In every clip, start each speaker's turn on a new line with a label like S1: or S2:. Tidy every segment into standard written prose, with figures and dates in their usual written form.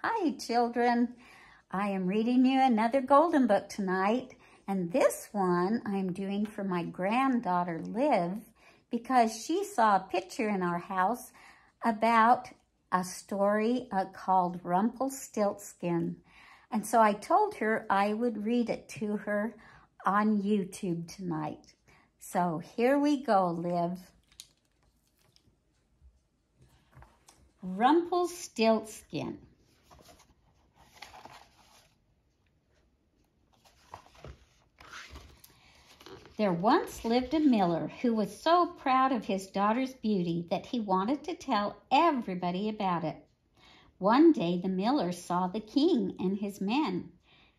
S1: Hi, children. I am reading you another golden book tonight, and this one I'm doing for my granddaughter, Liv, because she saw a picture in our house about a story called Rumpelstiltskin. And so I told her I would read it to her on YouTube tonight. So here we go, Liv. Rumpelstiltskin. There once lived a miller who was so proud of his daughter's beauty that he wanted to tell everybody about it. One day the miller saw the king and his men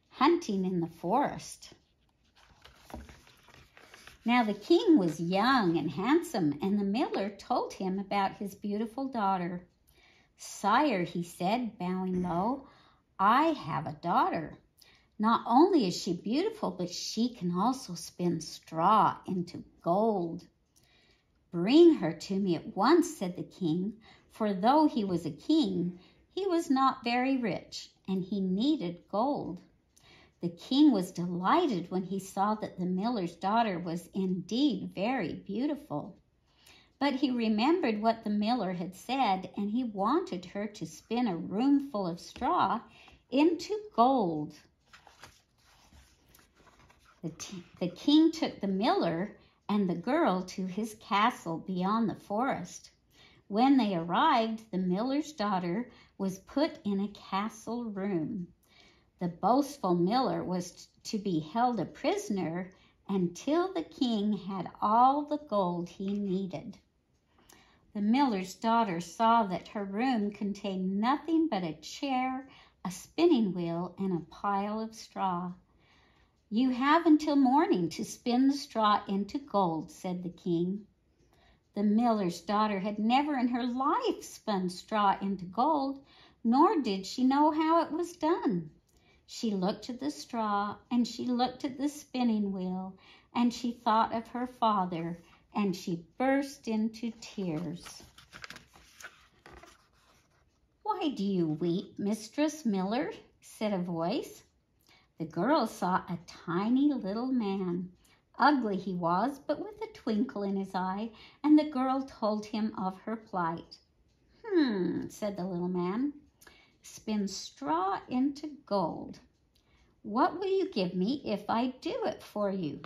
S1: hunting in the forest. Now the king was young and handsome, and the miller told him about his beautiful daughter. "Sire," he said, bowing low, "I have a daughter. Not only is she beautiful, but she can also spin straw into gold." "Bring her to me at once," said the king, for though he was a king, he was not very rich, and he needed gold. The king was delighted when he saw that the miller's daughter was indeed very beautiful. But he remembered what the miller had said, and he wanted her to spin a room full of into gold. The king took the miller and the girl to his castle beyond the forest. When they arrived, the miller's daughter was put in a castle room. The boastful miller was to be held a prisoner until the king had all the gold he needed. The miller's daughter saw that her room contained nothing but a chair, a spinning wheel, and a pile of straw. "You have until morning to spin the straw into gold," said the king. The miller's daughter had never in her life spun straw into gold, nor did she know how it was done. She looked at the straw, and she looked at the spinning wheel, and she thought of her father, and she burst into tears. "Why do you weep, Mistress Miller?" said a voice. The girl saw a tiny little man. Ugly he was, but with a twinkle in his eye, and the girl told him of her plight. Said the little man. "Spin straw into gold. What will you give me if I do it for you?"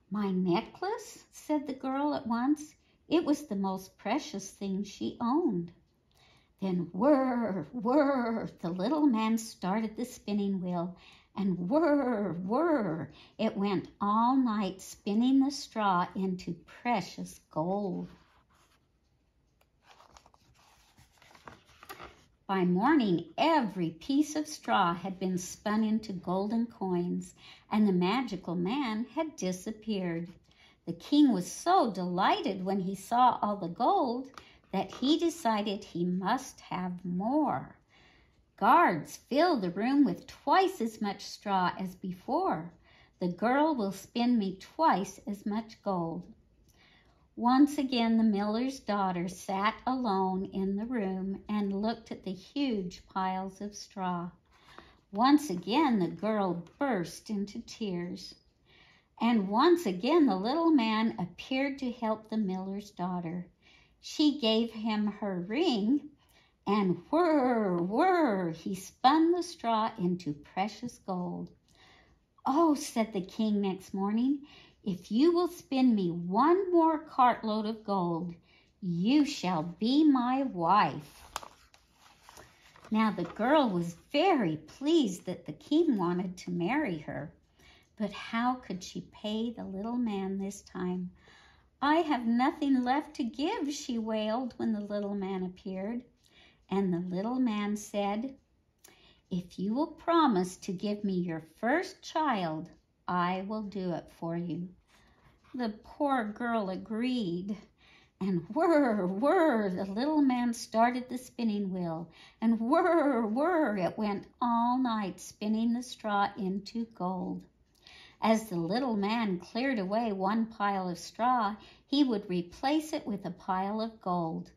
S1: "My necklace," said the girl at once. It was the most precious thing she owned. Then whir, whir, the little man started the spinning wheel, and whir, whir, it went all night spinning the straw into precious gold. By morning, every piece of straw had been spun into golden coins, and the magical man had disappeared. The king was so delighted when he saw all the gold that he decided he must have more. "Guards, fill the room with twice as much straw as before. The girl will spin me twice as much gold." Once again, the miller's daughter sat alone in the room and looked at the huge piles of straw. Once again, the girl burst into tears. And once again, the little man appeared to help the miller's daughter. She gave him her ring, and whir, whir, he spun the straw into precious gold. "Oh," said the king next morning, "if you will spin me one more cartload of gold, you shall be my wife." Now the girl was very pleased that the king wanted to marry her, but how could she pay the little man this time? "I have nothing left to give," she wailed when the little man appeared. And the little man said, "If you will promise to give me your first child, I will do it for you." The poor girl agreed. And whir, whir, the little man started the spinning wheel. And whir, whir, it went all night spinning the straw into gold. As the little man cleared away one pile of straw, he would replace it with a pile of gold.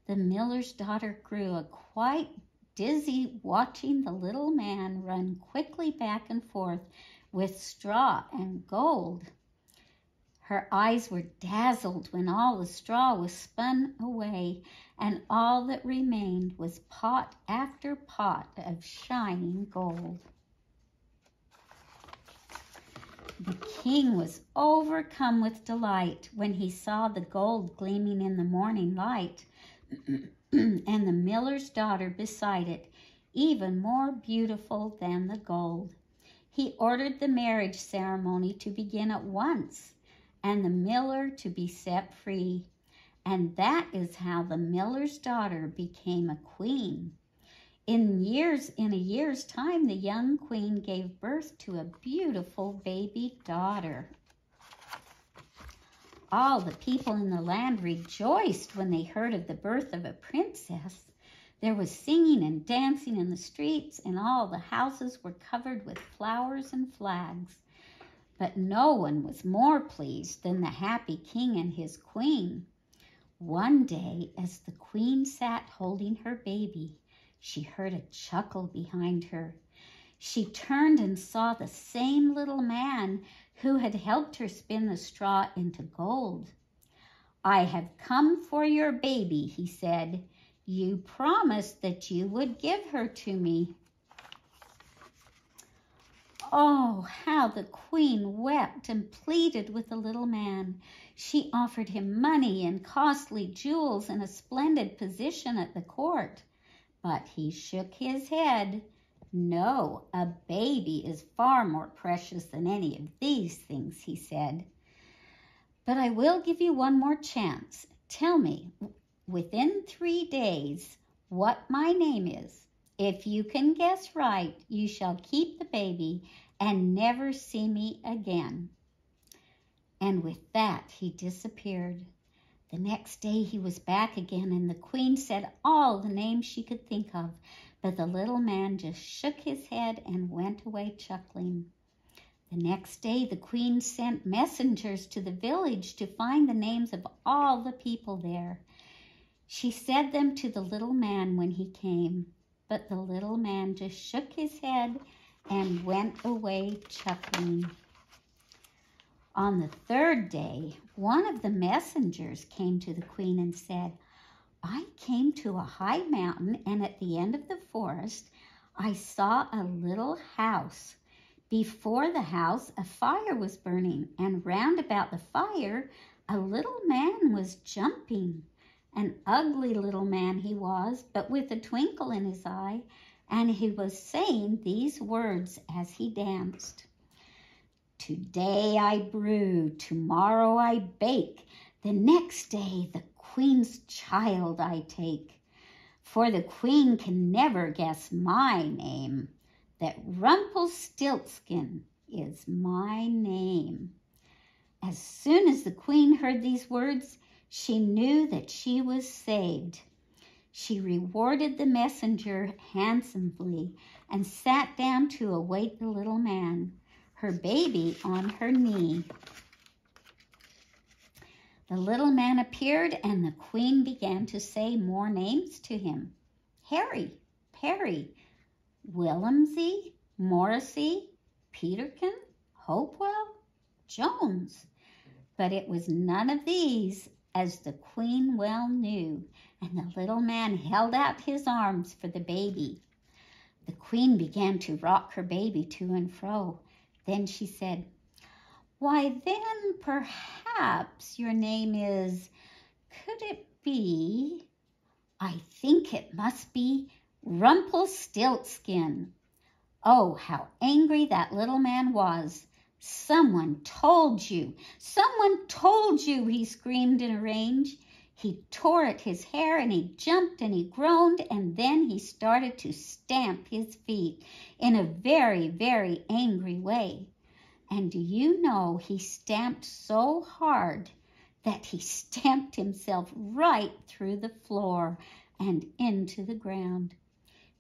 S1: The miller's daughter grew quite dizzy watching the little man run quickly back and forth with straw and gold. Her eyes were dazzled when all the straw was spun away, and all that remained was pot after pot of shining gold. The king was overcome with delight when he saw the gold gleaming in the morning light, and the miller's daughter beside it, even more beautiful than the gold. He ordered the marriage ceremony to begin at once, and the miller to be set free. And that is how the miller's daughter became a queen. In a year's time, the young queen gave birth to a beautiful baby daughter. All the people in the land rejoiced when they heard of the birth of a princess. There was singing and dancing in the streets, and all the houses were covered with flowers and flags. But no one was more pleased than the happy king and his queen. One day, as the queen sat holding her baby, she heard a chuckle behind her. She turned and saw the same little man who had helped her spin the straw into gold. "I have come for your baby," he said. "You promised that you would give her to me." Oh, how the queen wept and pleaded with the little man. She offered him money and costly jewels and a splendid position at the court. But he shook his head. "No, a baby is far more precious than any of these things," he said. "But I will give you one more chance. Tell me, within 3 days, what my name is. If you can guess right, you shall keep the baby and never see me again." And with that, he disappeared. The next day he was back again, and the queen said all the names she could think of, but the little man just shook his head and went away chuckling. The next day the queen sent messengers to the village to find the names of all the people there. She said them to the little man when he came, but the little man just shook his head and went away chuckling. On the 3rd day, one of the messengers came to the queen and said, "I came to a high mountain, and at the end of the forest, I saw a little house. Before the house, a fire was burning, and round about the fire, a little man was jumping. An ugly little man he was, but with a twinkle in his eye, and he was saying these words as he danced. 'Today I brew, tomorrow I bake, the next day the queen's child I take. For the queen can never guess my name, that Rumpelstiltskin is my name.' As soon as the queen heard these words, she knew that she was saved. She rewarded the messenger handsomely and sat down to await the little man, her baby on her knee. The little man appeared, and the queen began to say more names to him. Harry, Perry, Willemsy, Morrissey, Peterkin, Hopewell, Jones. But it was none of these, as the queen well knew, and the little man held out his arms for the baby. The queen began to rock her baby to and fro. Then she said, "Why then, perhaps your name is, could it be, I think it must be Rumpelstiltskin." Oh, how angry that little man was. "Someone told you, he screamed in a rage. He tore at his hair, and he jumped and he groaned, and then he started to stamp his feet in a very, very angry way. And do you know, he stamped so hard that he stamped himself right through the floor and into the ground.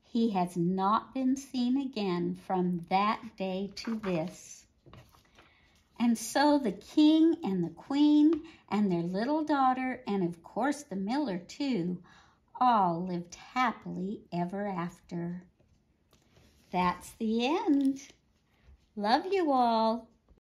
S1: He has not been seen again from that day to this." And so the king and the queen and their little daughter, and of course the miller too, all lived happily ever after. That's the end. Love you all.